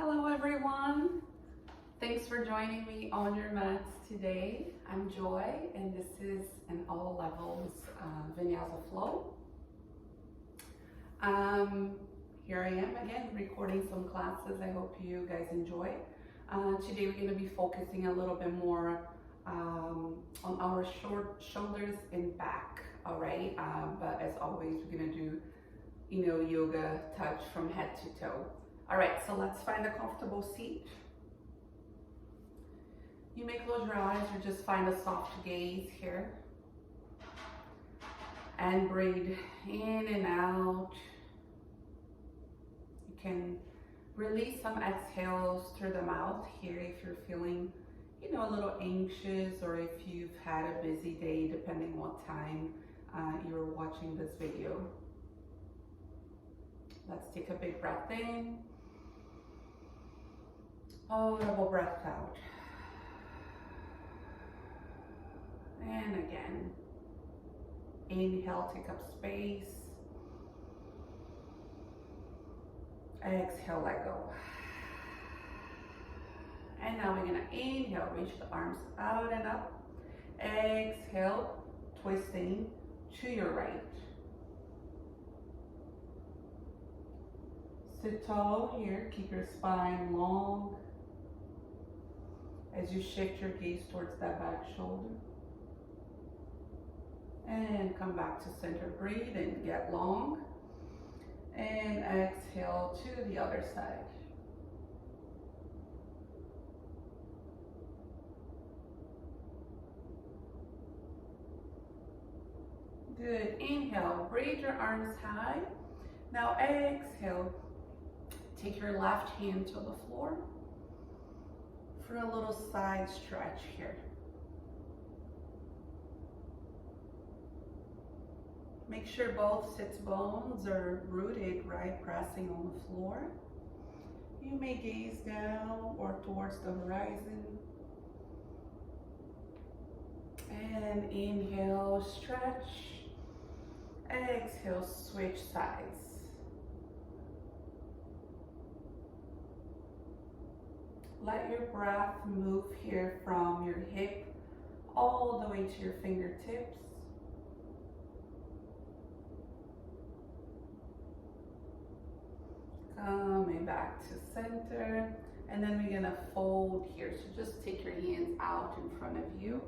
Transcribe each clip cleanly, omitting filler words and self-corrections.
Hello everyone. Thanks for joining me on your mats today. I'm Joy and this is an all levels Vinyasa flow. Here I am again recording some classes. I hope you guys enjoy. Today we're going to be focusing a little bit more on our shoulders and back. All right, but as always we're going to do yoga touch from head to toe. All right, so let's find a comfortable seat. You may close your eyes or just find a soft gaze here. And breathe in and out. You can release some exhales through the mouth here if you're feeling, a little anxious, or if you've had a busy day, depending what time you're watching this video. Let's take a big breath in. Audible breath out. And again. Inhale, take up space. Exhale, let go. And now we're gonna inhale, reach the arms out and up. Exhale, twisting to your right. Sit tall here, keep your spine long as you shift your gaze towards that back shoulder. And come back to center, breathe and get long. And exhale to the other side. Good, inhale, raise your arms high. Now exhale, take your left hand to the floor for a little side stretch here. Make sure both sits bones are rooted, right, pressing on the floor. You may gaze down or towards the horizon. And inhale, stretch. Exhale, switch sides. Let your breath move here from your hip all the way to your fingertips. Coming back to center, and then we're gonna fold here. So just take your hands out in front of you.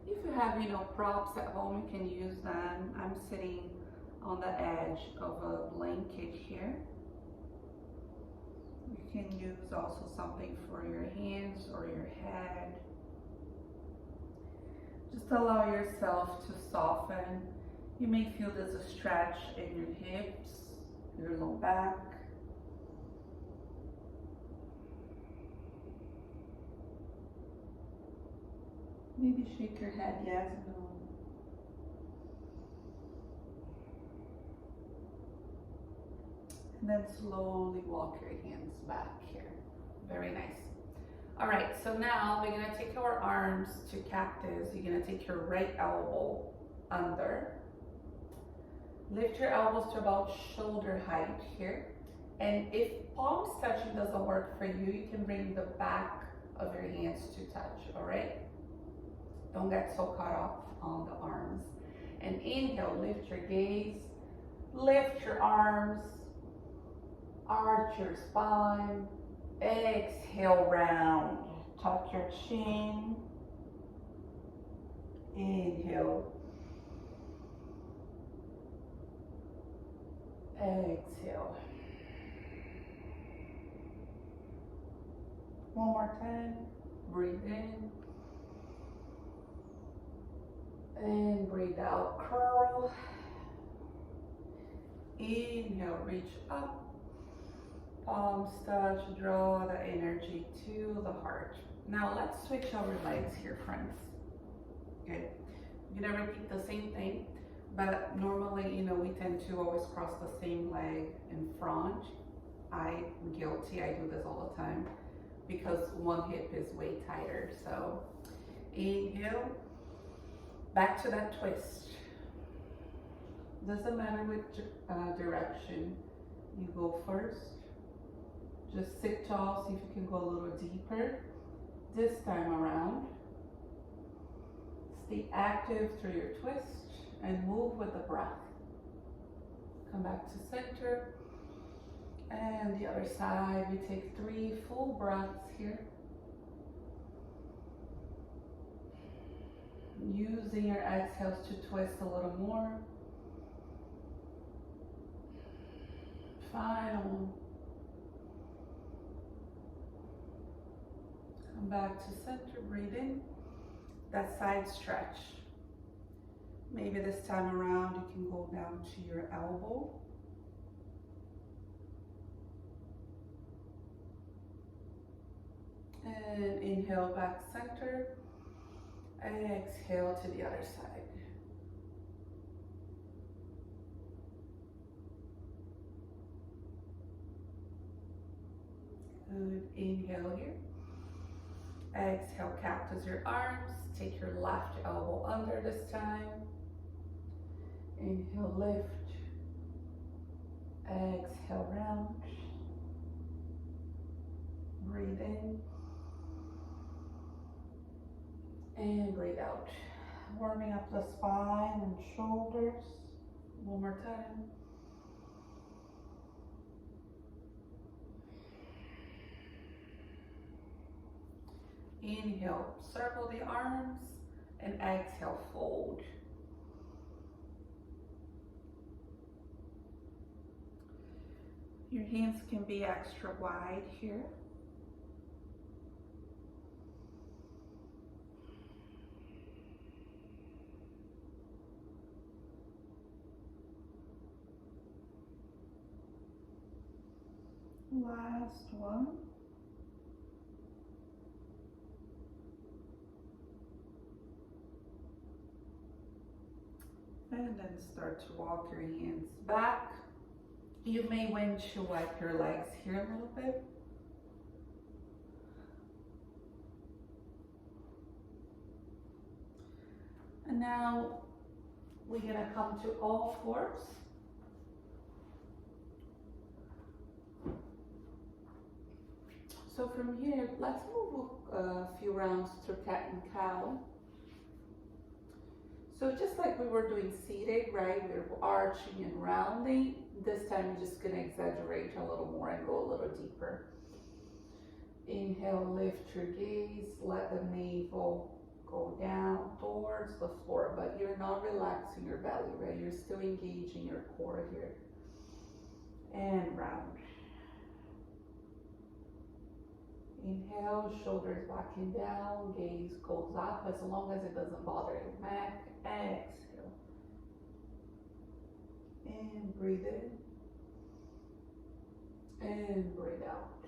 If you have, props at home, you can use them. I'm sitting on the edge of a blanket here. You can use also something for your hands or your head. Just allow yourself to soften. You may feel there's a stretch in your hips, your low back. Maybe shake your head, yes, no. And then slowly walk your hands back here. Very nice. All right, so now we're gonna take our arms to cactus. You're gonna take your right elbow under. Lift your elbows to about shoulder height here. And if palms touching doesn't work for you, you can bring the back of your hands to touch, all right? Don't get so caught up on the arms. And inhale, lift your gaze, lift your arms, arch your spine. Exhale, round, tuck your chin. Inhale. Exhale. One more time. Breathe in. And breathe out, curl. Inhale, reach up. Palms touch, draw the energy to the heart. Now let's switch our legs here, friends. Good. You're gonna repeat the same thing, but normally, we tend to always cross the same leg in front. I'm guilty, I do this all the time because one hip is way tighter. So inhale. Back to that twist. Doesn't matter which direction you go first. Just sit tall, see if you can go a little deeper. This time around, stay active through your twist and move with the breath. Come back to center. And the other side, we take 3 full breaths here. Using your exhales to twist a little more. Final. Come back to center, breathe in. That side stretch. Maybe this time around you can go down to your elbow. And inhale back center. Exhale to the other side. Good. Inhale here. Exhale, cactus your arms. Take your left elbow under this time. Inhale, lift. Exhale, round. Breathe in. And breathe out. Warming up the spine and shoulders. One more time. Inhale, circle the arms, and exhale, fold. Your hands can be extra wide here. Last one. And then start to walk your hands back. You may windshield wipe your legs here a little bit. And now we're gonna come to all fours. So from here, let's move a few rounds to cat and cow. So just like we were doing seated, right? We're arching and rounding. This time we're just gonna exaggerate a little more and go a little deeper. Inhale, lift your gaze, let the navel go down towards the floor, but you're not relaxing your belly, right? You're still engaging your core here. And round. Inhale, shoulders back and down, gaze goes up as long as it doesn't bother your neck. Exhale. And breathe in. And breathe out.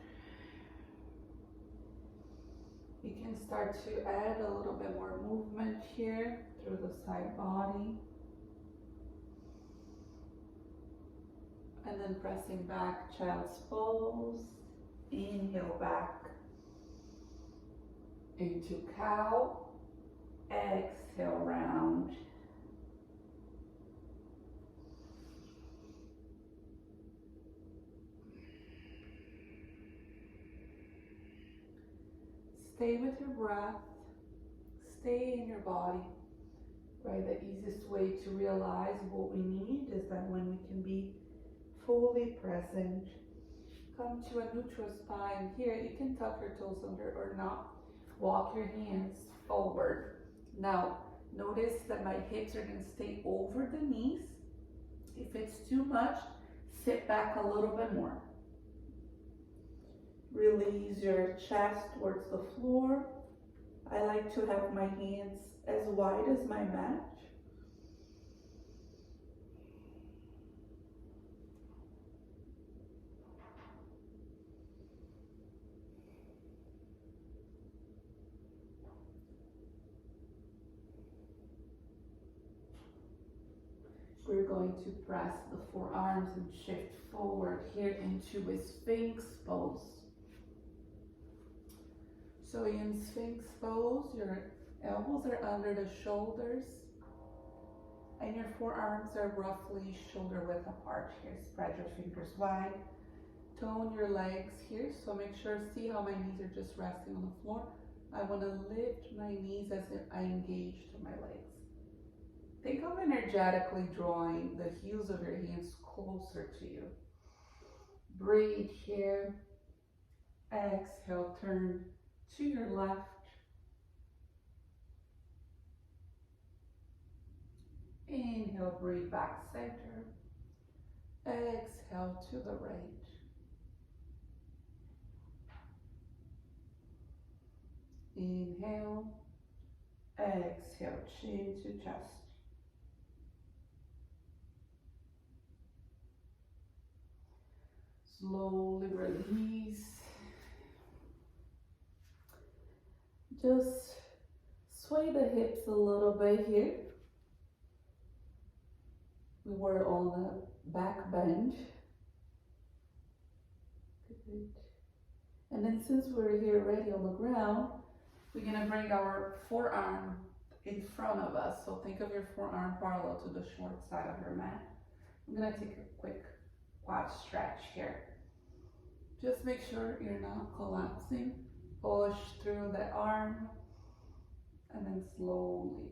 You can start to add a little bit more movement here through the side body. And then pressing back, child's pose. Inhale back into cow. Exhale, round. Stay with your breath. Stay in your body. Right? The easiest way to realize what we need is that when we can be fully present. Come to a neutral spine. Here, you can tuck your toes under or not. Walk your hands forward. Now, notice that my hips are going to stay over the knees. If it's too much, sit back a little bit more. Release your chest towards the floor. I like to have my hands as wide as my mat. We're going to press the forearms and shift forward here into a Sphinx Pose. So in Sphinx Pose, your elbows are under the shoulders and your forearms are roughly shoulder width apart here. Spread your fingers wide. tone your legs here. So make sure, see how my knees are just resting on the floor. I want to lift my knees as if I engage to my legs. Think of energetically drawing the heels of your hands closer to you. Breathe here. Exhale, turn to your left. Inhale, breathe back center. Exhale to the right. Inhale. Exhale, chin to chest. Slowly release. Just sway the hips a little bit here. We were on the back bend. Good. And then since we're here already on the ground, we're gonna bring our forearm in front of us. So think of your forearm parallel to the short side of your mat. I'm gonna take a quick quad stretch here. Just make sure you're not collapsing. Push through the arm and then slowly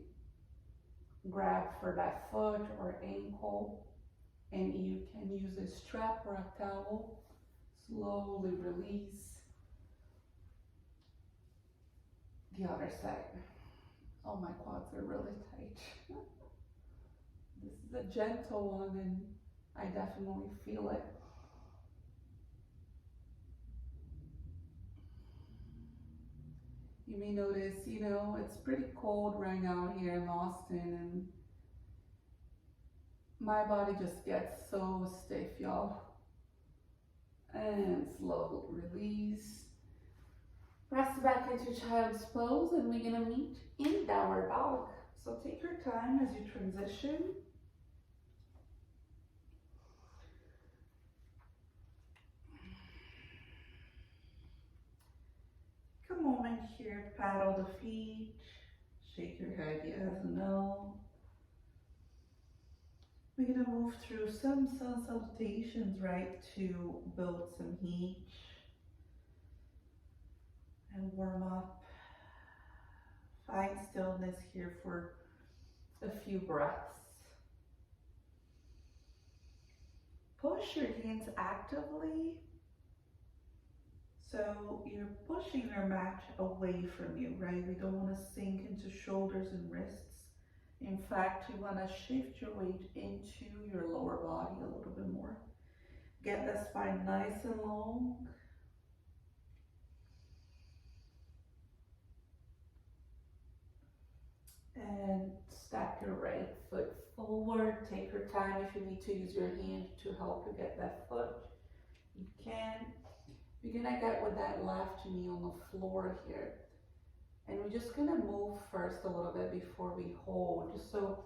grab for that foot or ankle, and you can use a strap or a towel. Slowly release. The other side. Oh, my quads are really tight. This is a gentle one and I definitely feel it. You may notice, it's pretty cold right now here in Austin, and my body just gets so stiff, y'all. And slow release. Press back into child's pose, and we're gonna meet in downward dog. So take your time as you transition. Take a moment here, paddle the feet, shake your head yes and no. We're gonna move through some sun salutations, right, to build some heat and warm up. Find stillness here for a few breaths. Push your hands actively. So you're pushing your mat away from you, right? We don't want to sink into shoulders and wrists. In fact, you want to shift your weight into your lower body a little bit more. Get the spine nice and long. And step your right foot forward. Take your time. If you need to use your hand to help you get that foot, you can. We're gonna get with that left knee on the floor here. And we're just gonna move first a little bit before we hold. So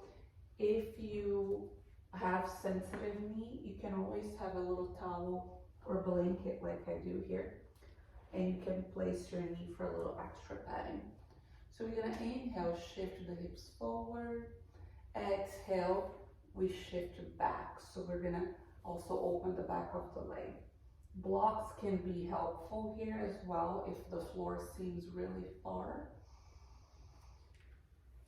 if you have sensitive knee, you can always have a little towel or blanket like I do here. And you can place your knee for a little extra padding. So we're gonna inhale, shift the hips forward. Exhale, we shift back. So we're gonna also open the back of the leg. Blocks can be helpful here as well if the floor seems really far.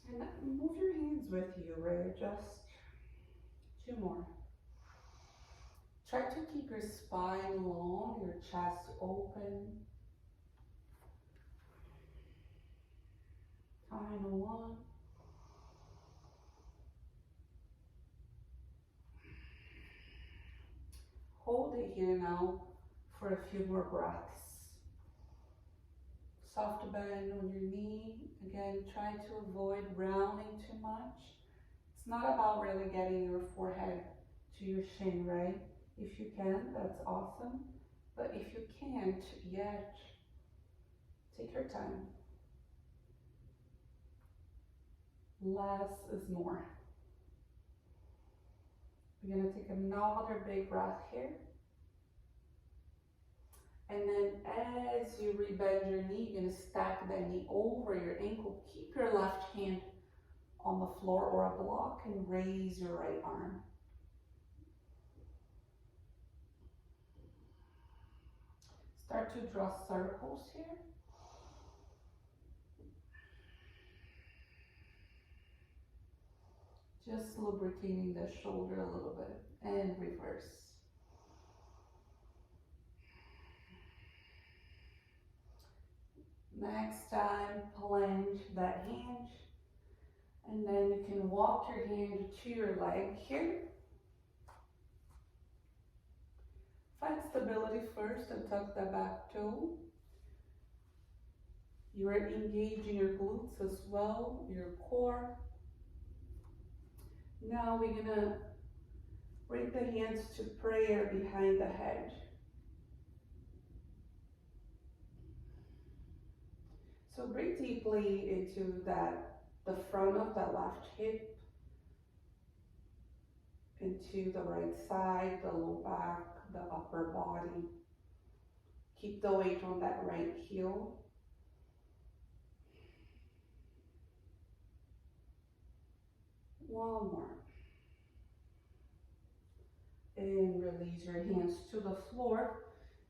And move your hands with you, right? Just 2 more. Try to keep your spine long, your chest open. Final one. Hold it here now for a few more breaths. Soft bend on your knee. Again, try to avoid rounding too much. It's not about really getting your forehead to your shin, right? If you can, that's awesome. But if you can't yet, take your time. Less is more. We're gonna take another big breath here. And then as you rebend your knee, you're gonna stack that knee over your ankle. Keep your left hand on the floor or a block and raise your right arm. Start to draw circles here. Just lubricating the shoulder a little bit, and reverse. Next time, plunge that hand, and then you can walk your hand to your leg here. Find stability first and tuck the back toe. You are engaging your glutes as well, your core. Now we're gonna bring the hands to prayer behind the head. So breathe deeply into the front of the left hip, into the right side, the low back, the upper body. Keep the weight on that right heel. One more. And release your hands to the floor.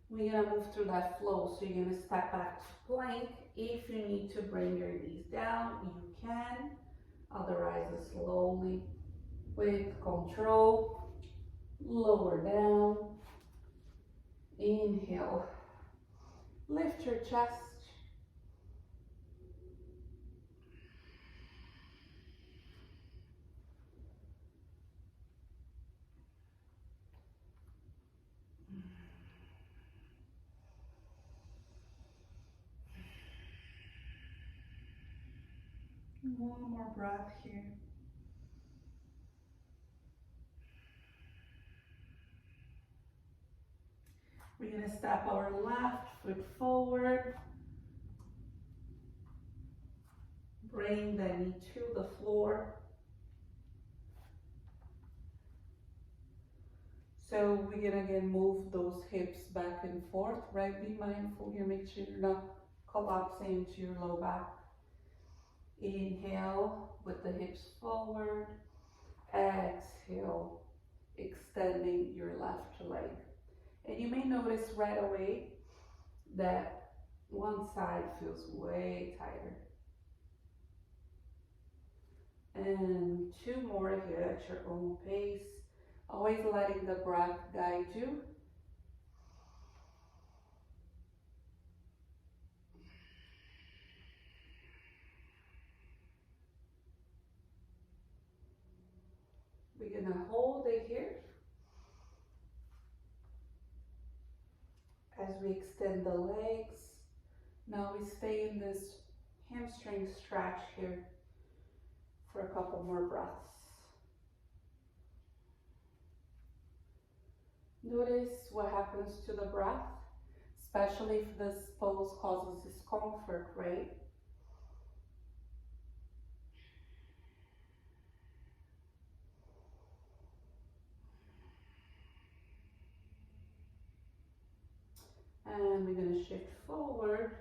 We're gonna move through that flow. So you're gonna step back to plank. If you need to bring your knees down, you can. Otherwise, slowly, with control, lower down. Inhale. Lift your chest. One more breath here. We're going to step our left foot forward. Bring the knee to the floor. So we're going to again move those hips back and forth, right? Be mindful here, make sure you're not collapsing into your low back. Inhale with the hips forward. Exhale, extending your left leg. And you may notice right away that one side feels way tighter. And two more here at your own pace. Always letting the breath guide you. We're gonna hold it here as we extend the legs. Now we stay in this hamstring stretch here for a couple more breaths. Notice what happens to the breath, especially if this pose causes discomfort, right? And we're going to shift forward.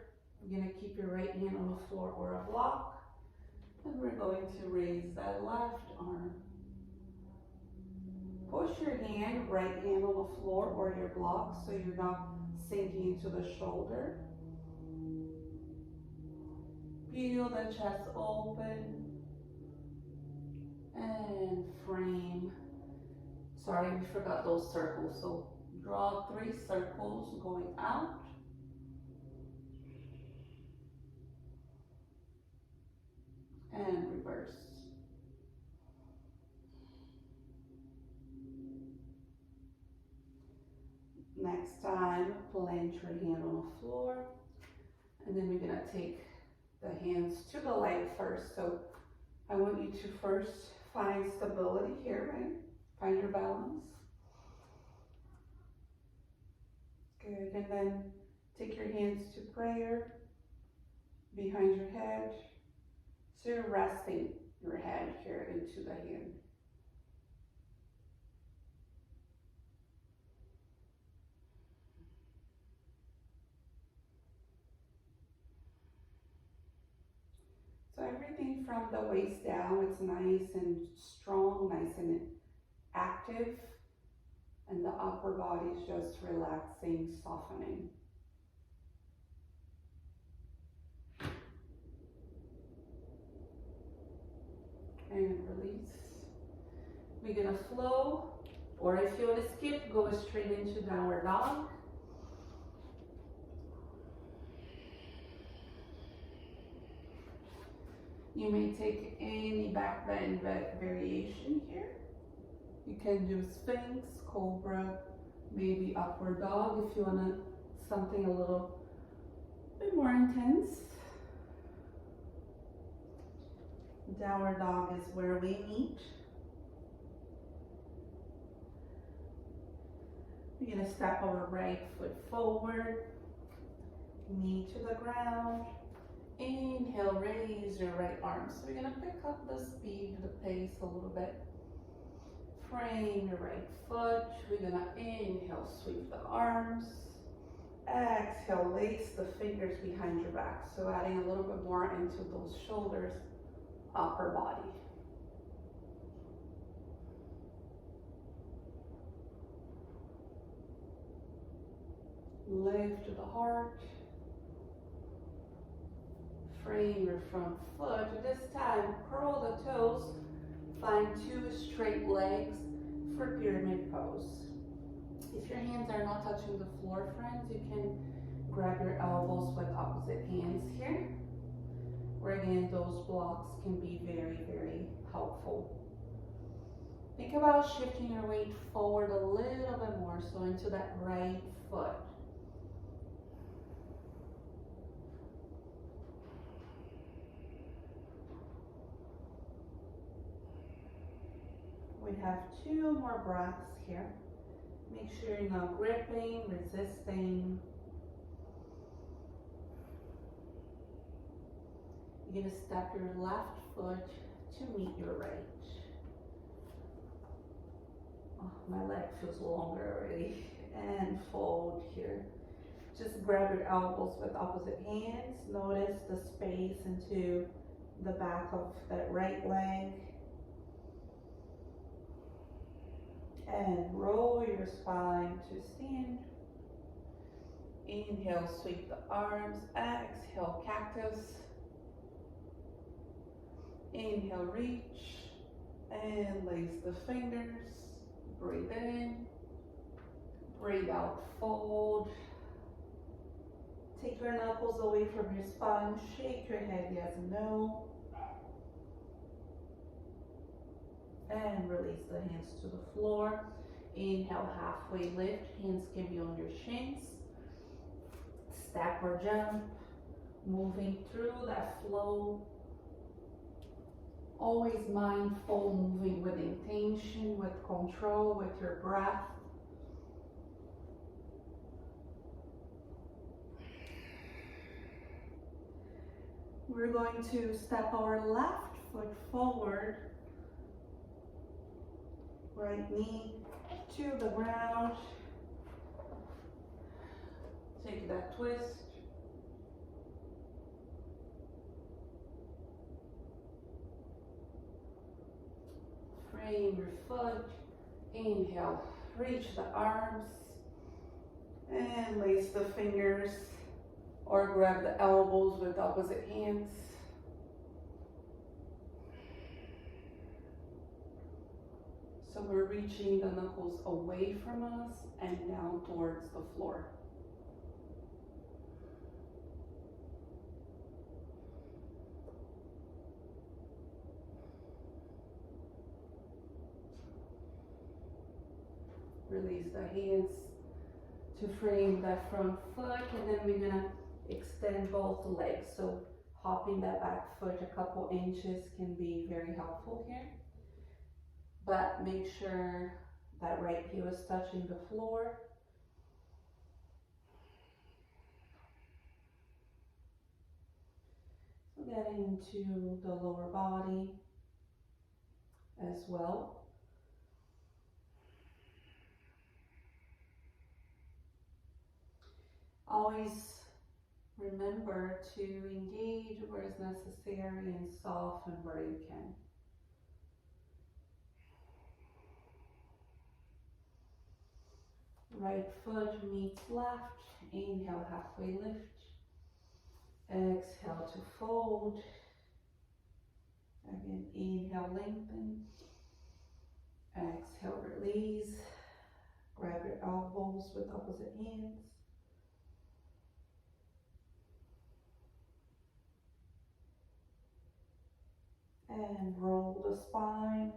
You're going to keep your right hand on the floor or a block. And we're going to raise that left arm. Push your hand, right hand on the floor or your block so you're not sinking into the shoulder. Feel the chest open. And frame. Sorry, we forgot those circles. So draw 3 circles going out. And reverse. Next time, plant your hand on the floor. And then we're gonna take the hands to the leg first. So I want you to first find stability here, right? Find your balance. Good, and then take your hands to prayer behind your head. So you're resting your head here into the hand. So everything from the waist down, it's nice and strong, nice and active. And the upper body is just relaxing, softening. We're gonna flow, or if you wanna skip, go straight into downward dog. You may take any back bend variation here. You can do Sphinx, Cobra, maybe upward dog if you want something a little bit more intense. Downward dog is where we meet. We're gonna step our right foot forward, knee to the ground. Inhale, raise your right arm. So we're gonna pick up the speed, the pace a little bit. Frame your right foot. We're gonna inhale, sweep the arms. Exhale, lace the fingers behind your back. So adding a little bit more into those shoulders, upper body. Lift the heart. Frame your front foot. This time, curl the toes. Find 2 straight legs for pyramid pose. If your hands are not touching the floor, friends, you can grab your elbows with opposite hands here. Where again, those blocks can be very, very helpful. Think about shifting your weight forward a little bit more, so into that right foot. We have 2 more breaths here. Make sure you're not gripping, resisting. You're gonna step your left foot to meet your right. Oh, my leg feels longer already. And fold here. Just grab your elbows with opposite hands. Notice the space into the back of that right leg. And roll your spine to stand. Inhale, sweep the arms. Exhale, cactus. Inhale, reach. And lace the fingers. Breathe in. Breathe out, fold. Take your knuckles away from your spine. Shake your head yes, no. And release the hands to the floor. Inhale, halfway lift. Hands can be on your shins. Step or jump. Moving through that flow. Always mindful, moving with intention, with control, with your breath. We're going to step our left foot forward. Right knee to the ground. Take that twist. Frame your foot. Inhale, reach the arms. And lace the fingers or grab the elbows with opposite hands. So we're reaching the knuckles away from us and down towards the floor. Release the hands to frame that front foot, and then we're gonna extend both legs. So hopping that back foot a couple inches can be very helpful here. But make sure that right heel is touching the floor. So getting into the lower body as well. Always remember to engage where is necessary and soften where you can. Right foot meets left. Inhale, halfway lift. Exhale to fold. Again, inhale, lengthen. Exhale, release. Grab your elbows with opposite hands. And roll the spine.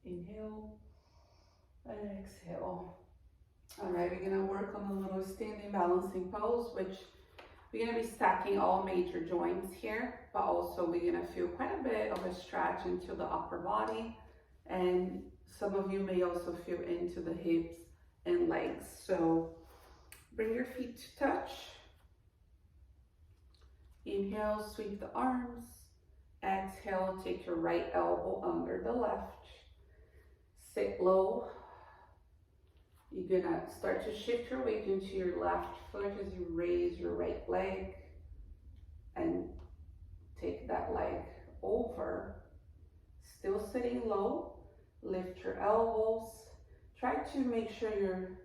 Inhale. Exhale. All right, we're gonna work on a little standing balancing pose, which we're gonna be stacking all major joints here, but also we're gonna feel quite a bit of a stretch into the upper body, and some of you may also feel into the hips and legs. So bring your feet to touch. Inhale, sweep the arms. Exhale, take your right elbow under the left. Sit low. You're gonna start to shift your weight into your left foot as you raise your right leg and take that leg over. Still sitting low. Lift your elbows. Try to make sure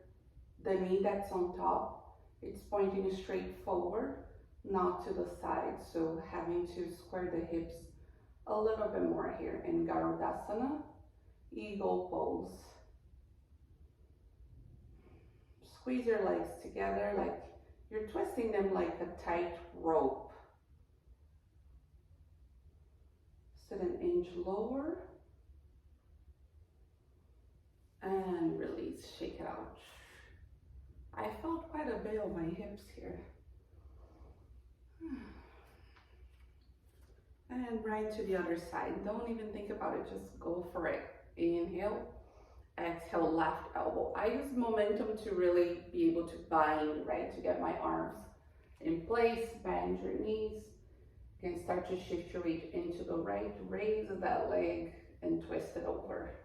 the knee that's on top, it's pointing straight forward, not to the side. So having to square the hips a little bit more here in Garudasana, Eagle Pose. Squeeze your legs together like you're twisting them like a tight rope. Sit an inch lower. And release, shake it out. I felt quite a bit on my hips here. And right to the other side. Don't even think about it, just go for it. Inhale, exhale, left elbow. I use momentum to really be able to bind, right? To get my arms in place, bend your knees. You can start to shift your weight into the right, raise that leg and twist it over.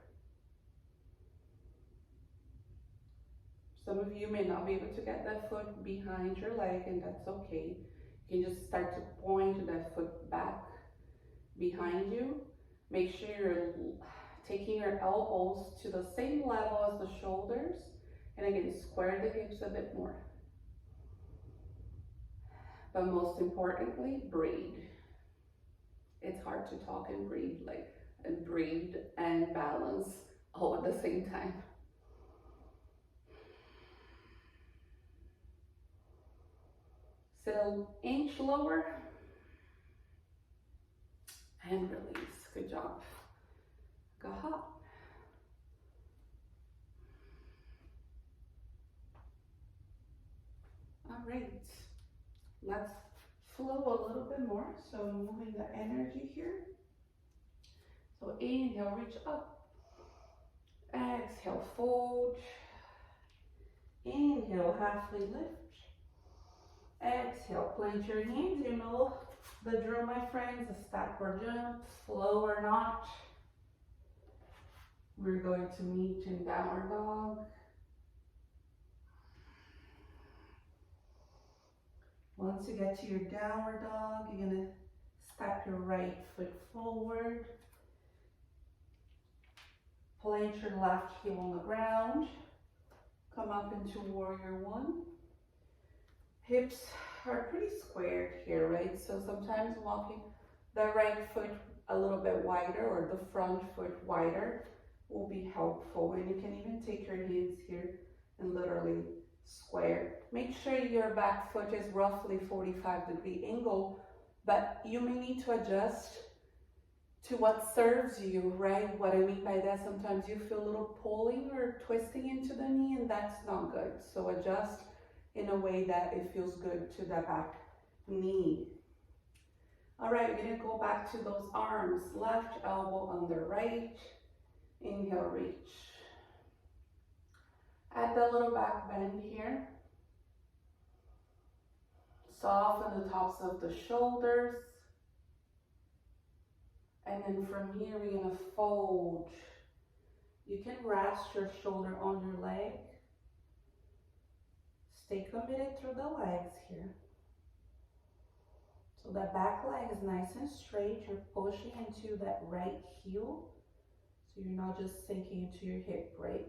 Some of you may not be able to get that foot behind your leg, and that's okay. You can just start to point that foot back behind you. Make sure you're taking your elbows to the same level as the shoulders, and again, square the hips a bit more. But most importantly, breathe. It's hard to talk and breathe, and breathe and balance all at the same time. Sit an inch lower and release. Good job. Gaha. All right, let's flow a little bit more. So moving the energy here. So inhale, reach up. Exhale, fold. Inhale, halfway lift. Exhale, plant your hands. You know the drill, my friends. A step or jump, flow or not. We're going to meet in downward dog. Once you get to your downward dog, you're gonna step your right foot forward. Plant your left heel on the ground. Come up into warrior one. Hips are pretty squared here, right? So sometimes walking the right foot a little bit wider or the front foot wider will be helpful. And you can even take your hands here and literally square. Make sure your back foot is roughly 45-degree angle, but you may need to adjust to what serves you, right? What I mean by that, sometimes you feel a little pulling or twisting into the knee, and that's not good. So adjust in a way that it feels good to the back knee. All right, we're gonna go back to those arms. Left elbow under right. Inhale, reach. Add the little back bend here. Soften the tops of the shoulders. And then from here, we're gonna fold. You can rest your shoulder on your leg. Stay committed through the legs here. So that back leg is nice and straight. You're pushing into that right heel. So you're not just sinking into your hip, right?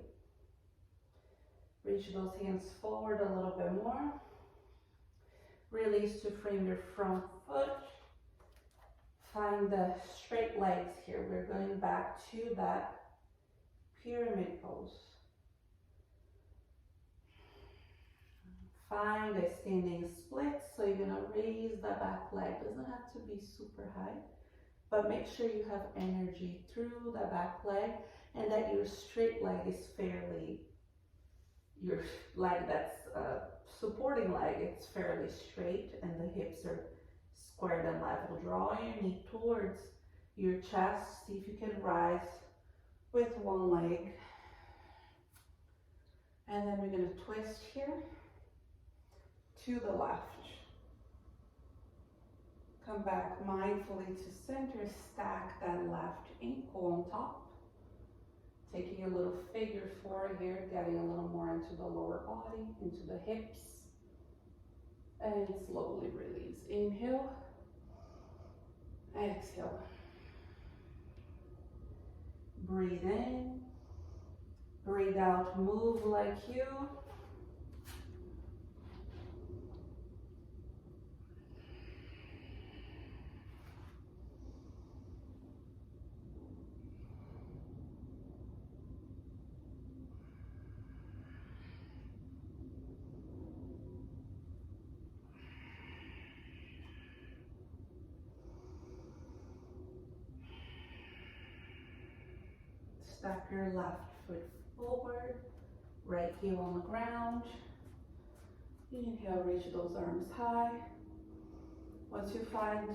Reach those hands forward a little bit more. Release to frame your front foot. Find the straight legs here. We're going back to that pyramid pose. Find a standing split. So you're gonna raise the back leg. Doesn't have to be super high, but make sure you have energy through the back leg and that your straight leg is fairly, your leg that's supporting leg, it's fairly straight and the hips are squared and level. Draw your knee towards your chest. See if you can rise with one leg. And then we're going to twist here to the left. Come back mindfully to center. Stack that left ankle on top. Taking a little figure four here, getting a little more into the lower body, into the hips. And slowly release. Inhale. Exhale. Breathe in. Breathe out. Move like you. Step your left foot forward, right heel on the ground. Inhale, reach those arms high. Once you find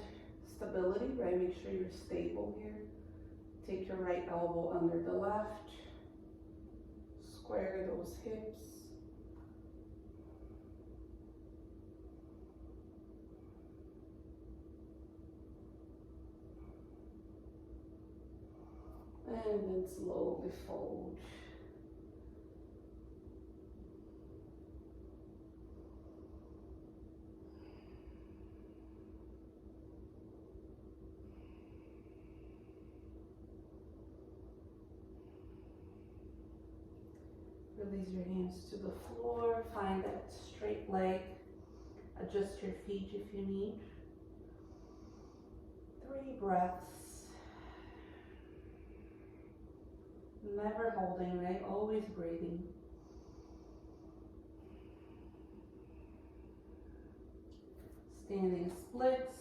stability, right, make sure you're stable here. Take your right elbow under the left. Square those hips. And then slowly fold. Release your hands to the floor. Find that straight leg. Adjust your feet if you need. 3 breaths. Never holding, right? Always breathing. Standing splits.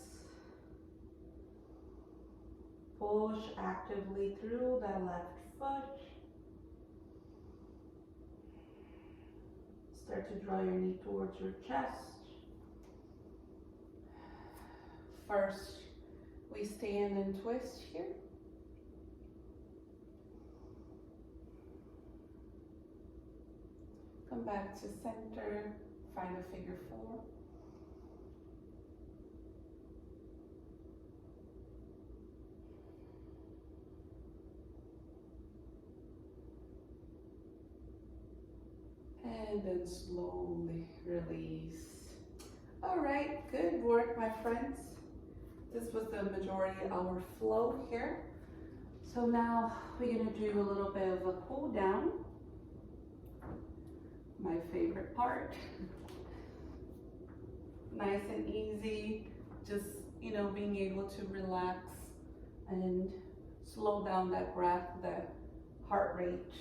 Push actively through that left foot. Start to draw your knee towards your chest. First, we stand and twist here. Come back to center, find a figure 4. And then slowly release. All right, good work, my friends. This was the majority of our flow here. So now we're gonna do a little bit of a cool down. My favorite part. Nice and easy, just, you know, being able to relax and slow down that breath, that heart rate.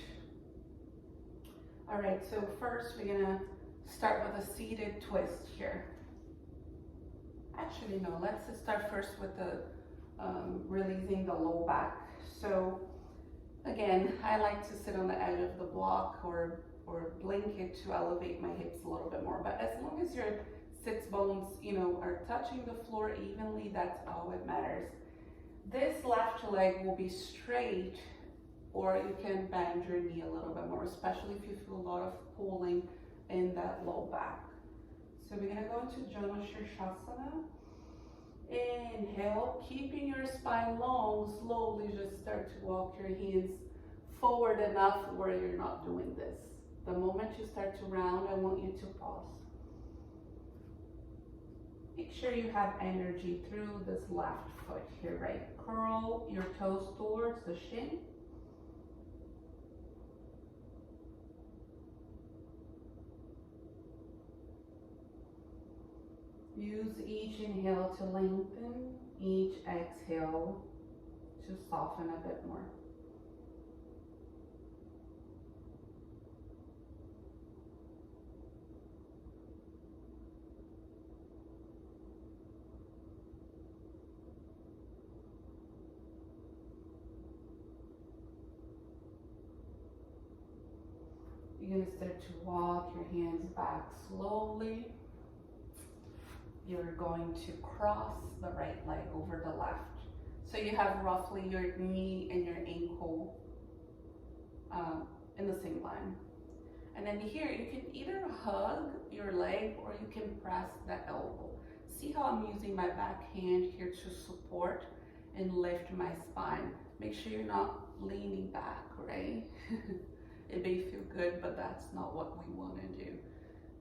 All right, so first we're gonna start with a seated twist here. Actually, no, let's just start first with the releasing the low back. So again, I like to sit on the edge of the block or blanket to elevate my hips a little bit more. But as long as your sits bones, you know, are touching the floor evenly, that's all that matters. This left leg will be straight, or you can bend your knee a little bit more, especially if you feel a lot of pulling in that low back. So we're gonna go into Shavasana. Inhale, keeping your spine long, slowly just start to walk your hands forward enough where you're not doing this. The moment you start to round, I want you to pause. Make sure you have energy through this left foot here, right? Curl your toes towards the shin. Use each inhale to lengthen. Each exhale to soften a bit more. You're going to start to walk your hands back slowly. You're going to cross the right leg over the left. So you have roughly your knee and your ankle in the same line. And then here you can either hug your leg or you can press the elbow. See how I'm using my back hand here to support and lift my spine. Make sure you're not leaning back, right? It may feel good, but that's not what we want to do.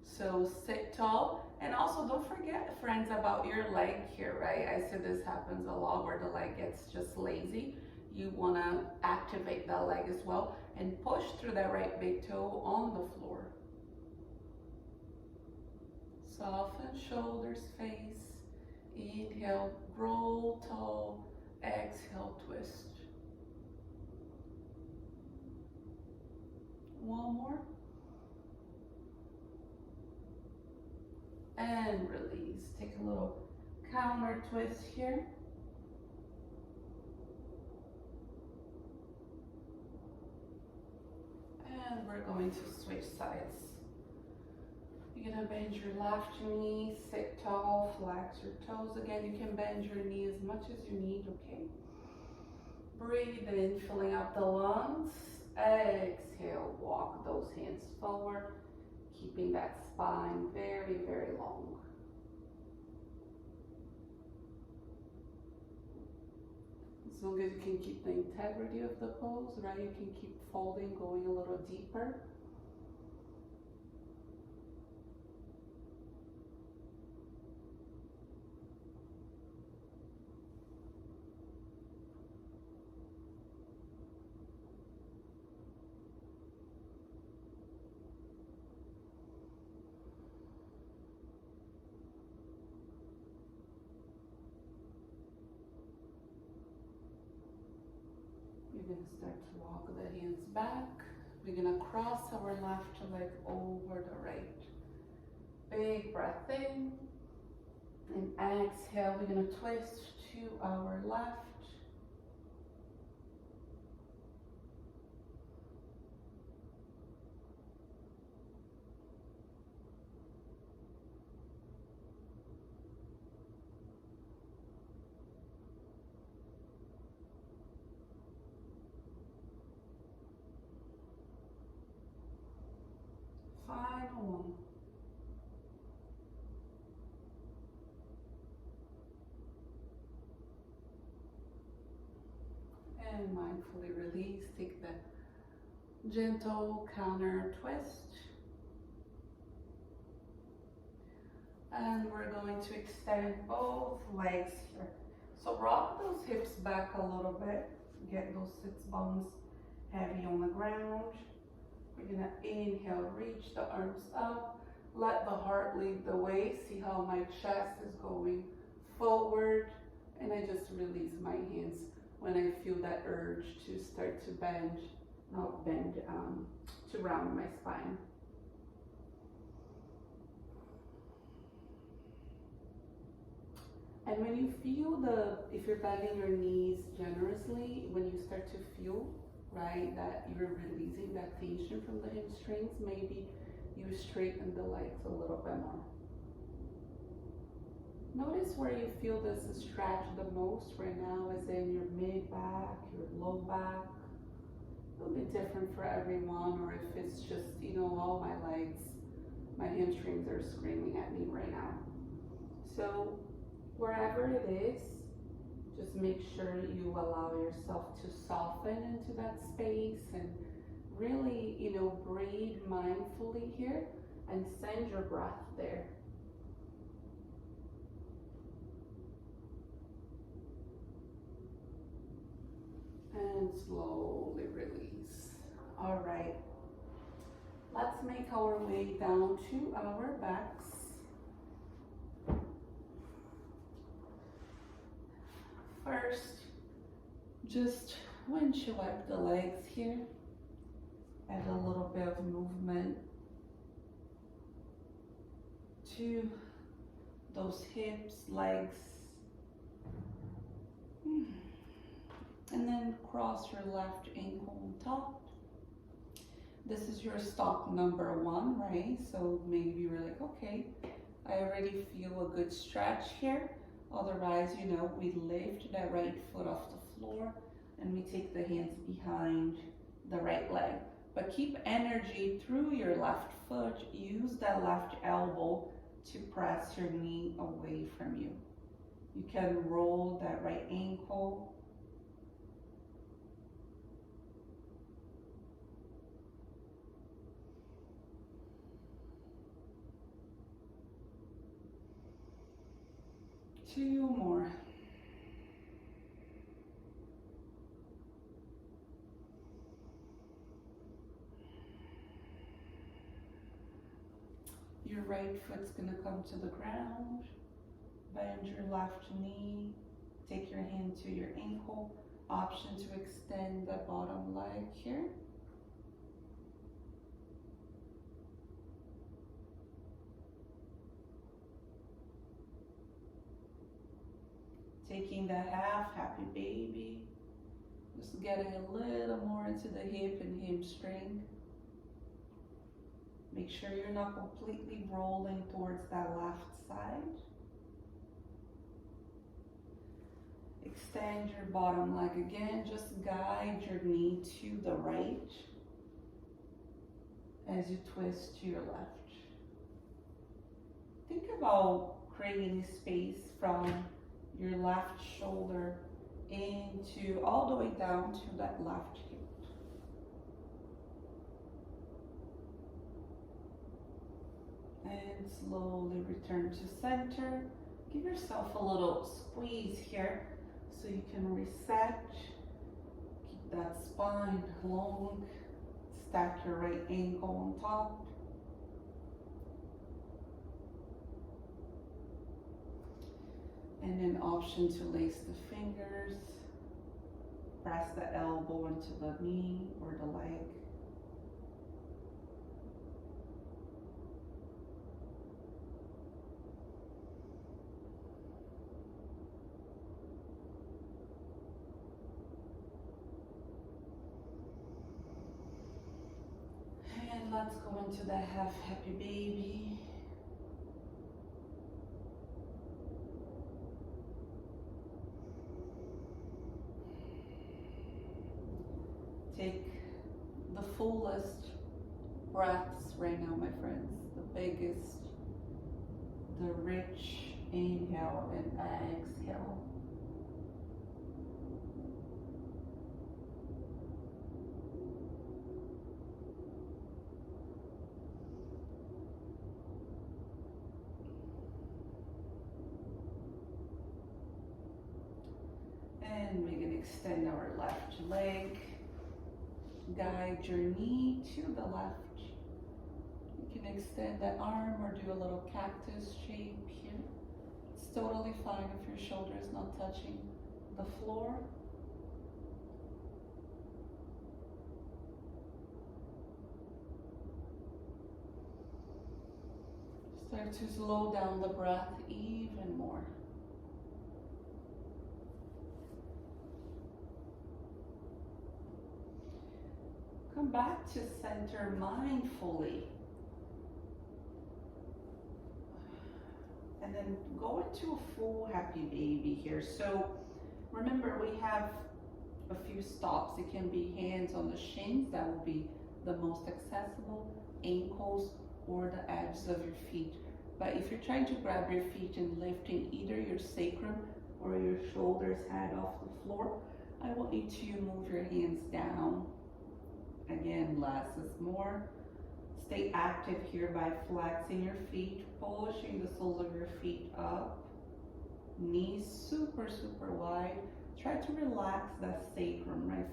So sit tall, and also don't forget, friends, about your leg here, right? I said this happens a lot where the leg gets just lazy. You want to activate that leg as well and push through that right big toe on the floor. Soften shoulders, face. Inhale, roll tall. Exhale, twist. One more. And release. Take a little counter twist here. And we're going to switch sides. You're gonna bend your left knee, sit tall, flex your toes. Again, you can bend your knee as much as you need, okay? Breathe in, filling up the lungs. Exhale, walk those hands forward, keeping that spine very, very long. As long as you can keep the integrity of the pose, right? You can keep folding, going a little deeper. We're going to start to walk the hands back. We're going to cross our left leg over the right. Big breath in. And exhale, we're going to twist to our left. Final one. And mindfully release. Take the gentle counter twist. And we're going to extend both legs here. So rock those hips back a little bit. Get those sits bones heavy on the ground. We're gonna inhale, reach the arms up. Let the heart lead the way. See how my chest is going forward. And I just release my hands when I feel that urge to start to bend, to round my spine. And when you feel if you're bending your knees generously, when you start to feel, right, that you're releasing that tension from the hamstrings, maybe you straighten the legs a little bit more. Notice where you feel this stretch the most right now, is in your mid back, your low back. It'll be different for everyone, or if it's just, all my legs, my hamstrings are screaming at me right now. So wherever it is, just make sure you allow yourself to soften into that space and really, breathe mindfully here and send your breath there. And slowly release. All right. Let's make our way down to our backs. First, just windshield wipe the legs here. Add a little bit of movement to those hips, legs. And then cross your left ankle on top. This is your stop number 1, right? So maybe you're like, okay, I already feel a good stretch here. Otherwise, you know, we lift that right foot off the floor and we take the hands behind the right leg. But keep energy through your left foot. Use that left elbow to press your knee away from you. You can roll that right ankle. Two more. Your right foot's gonna come to the ground. Bend your left knee. Take your hand to your ankle. Option to extend the bottom leg here. Taking the half, happy baby. Just getting a little more into the hip and hamstring. Make sure you're not completely rolling towards that left side. Extend your bottom leg again. Just guide your knee to the right as you twist to your left. Think about creating space from your left shoulder into all the way down to that left hip. And slowly return to center. Give yourself a little squeeze here so you can reset. Keep that spine long. Stack your right ankle on top. And then option to lace the fingers. Press the elbow into the knee or the leg. And let's go into the half happy baby. Take the fullest breaths right now, my friends. The biggest, the rich inhale and exhale. And we can extend our left leg. Guide your knee to the left. You can extend that arm or do a little cactus shape here. It's totally fine if your shoulder is not touching the floor. Start to slow down the breath even more. Come back to center mindfully. And then go into a full happy baby here. So remember, we have a few stops. It can be hands on the shins, that will be the most accessible, ankles, or the edges of your feet. But if you're trying to grab your feet and lifting either your sacrum or your shoulders head off the floor, I want you to move your hands down. Again, less is more. Stay active here by flexing your feet, pushing the soles of your feet up. Knees super, super wide. Try to relax that sacrum, right?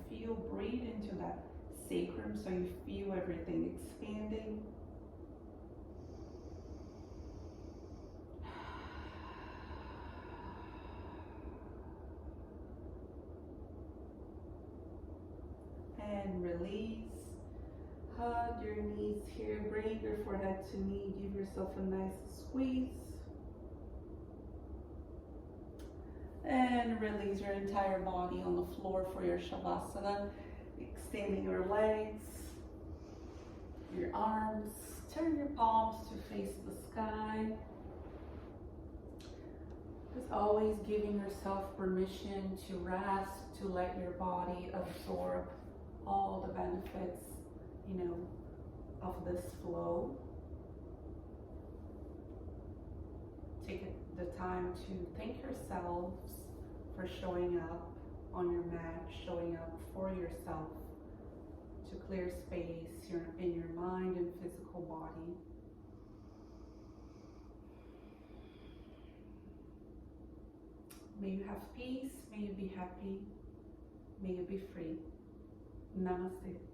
Breathe into that sacrum so you feel everything expanding. release. Hug your knees here, bring your forehead to knee, give yourself a nice squeeze. And release your entire body on the floor for your Shavasana. Extending your legs, your arms. Turn your palms to face the sky. Just always giving yourself permission to rest, to let your body absorb all the benefits, of this flow. Take the time to thank yourselves for showing up on your mat, showing up for yourself to clear space in your mind and physical body. May you have peace, may you be happy, may you be free. Namaste.